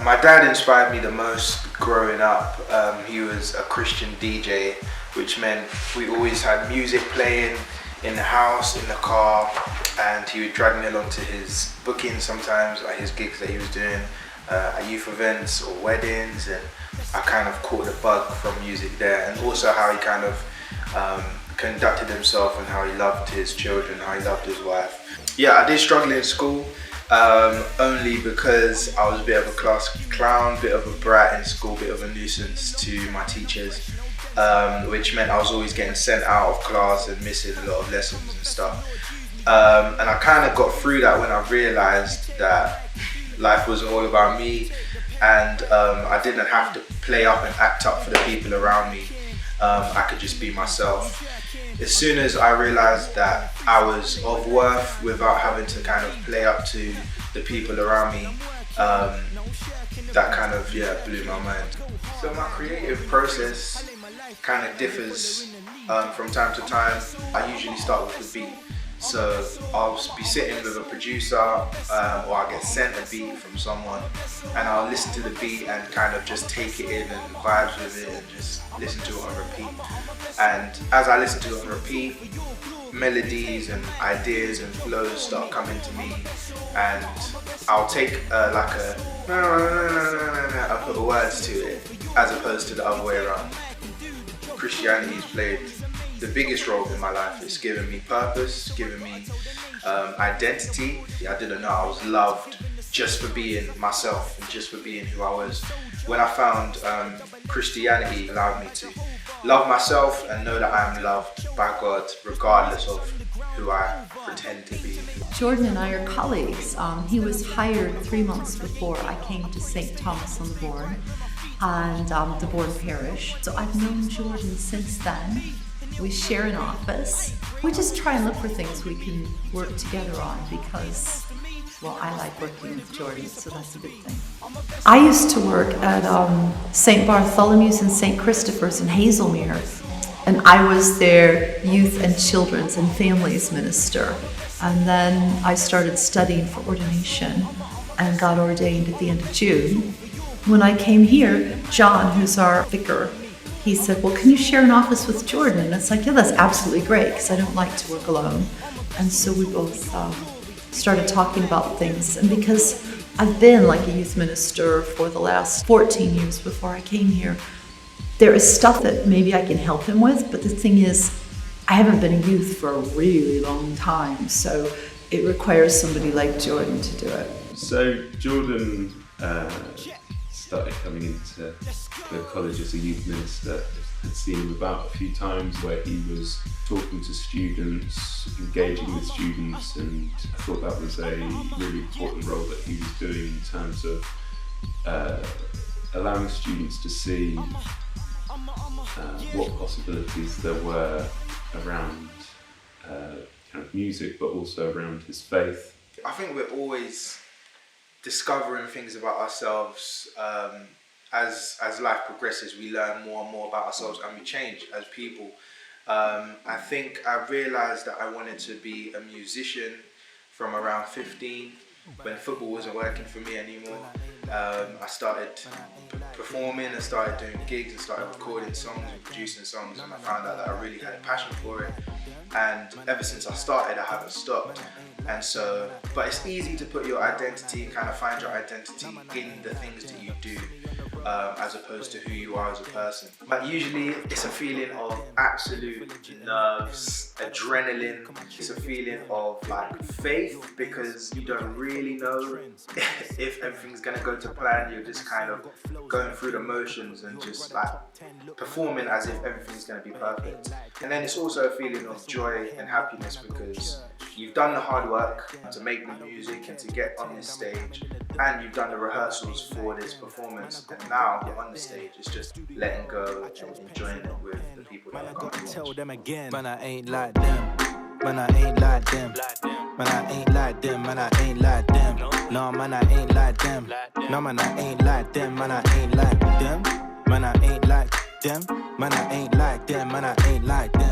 My dad inspired me the most growing up. He was a Christian DJ, which meant we always had music playing in the house, in the car, and he would drag me along to his bookings sometimes, like his gigs that he was doing at youth events or weddings, and I kind of caught the bug from music there, and also how he kind of conducted himself and how he loved his children, how he loved his wife. Yeah, I did struggle in school, only because I was a bit of a class clown, bit of a brat in school, bit of a nuisance to my teachers, which meant I was always getting sent out of class and missing a lot of lessons and stuff. And I kind of got through that when I realised that life was all about me, and I didn't have to play up and act up for the people around me. I could just be myself. As soon as I realised that I was of worth without having to kind of play up to the people around me, that kind of blew my mind. So my creative process kind of differs from time to time. I usually start with the beat. So I'll be sitting with a producer, or I'll get sent a beat from someone, and I'll listen to the beat and kind of just take it in and vibes with it and just listen to it on repeat. And as I listen to it on repeat, melodies and ideas and flows start coming to me, and I'll take I'll put words to it as opposed to the other way around. Christianity's played the biggest role in my life. It's given me purpose, given me identity. I didn't know I was loved just for being myself and just for being who I was. When I found Christianity, allowed me to love myself and know that I am loved by God regardless of who I pretend to be. Jordan and I are colleagues. He was hired 3 months before I came to St. Thomas on the Bourne and the Bourne Parish. So I've known Jordan since then. We share an office. We just try and look for things we can work together on because, well, I like working with Jordan, so that's a good thing. I used to work at St. Bartholomew's and St. Christopher's in Hazelmere, and I was their youth and children's and families minister. And then I started studying for ordination and got ordained at the end of June. When I came here, John, who's our vicar, he said, well, can you share an office with Jordan? And it's like, yeah, that's absolutely great, because I don't like to work alone. And so we both started talking about things. And because I've been like a youth minister for the last 14 years before I came here, there is stuff that maybe I can help him with. But the thing is, I haven't been a youth for a really long time. So it requires somebody like Jordan to do it. So Jordan started coming into the college as a youth minister. I'd seen him about a few times where he was talking to students, engaging with students, and I thought that was a really important role that he was doing in terms of allowing students to see what possibilities there were around kind of music, but also around his faith. I think we're always discovering things about ourselves. As life progresses, we learn more and more about ourselves and we change as people. I think I realised that I wanted to be a musician from around 15, when football wasn't working for me anymore. I started performing, I started doing gigs, and started recording songs and producing songs, and I found out that I really had a passion for it. And ever since I started, I haven't stopped. And so, but it's easy to put your identity, kind of find your identity in the things that you do, as opposed to who you are as a person. But usually it's a feeling of absolute nerves, adrenaline. It's a feeling of like faith, because you don't really know if everything's gonna go to plan. You're just kind of going through the motions and just like performing as if everything's gonna be perfect. And then it's also a feeling of joy and happiness, because you've done the hard work to make the music and to get on this stage, and you've done the rehearsals for this performance, and now you're on the stage. It's just letting go and enjoying it with the people that are going to watch. Tell them again, man, I ain't like them. Man, I ain't like them. Man, I ain't like them. Man, I ain't like them. No, man, I ain't like them. No, man, I ain't like them. Man, I ain't like them. Man, I ain't like them. Man, I ain't like them. Man, I ain't like them.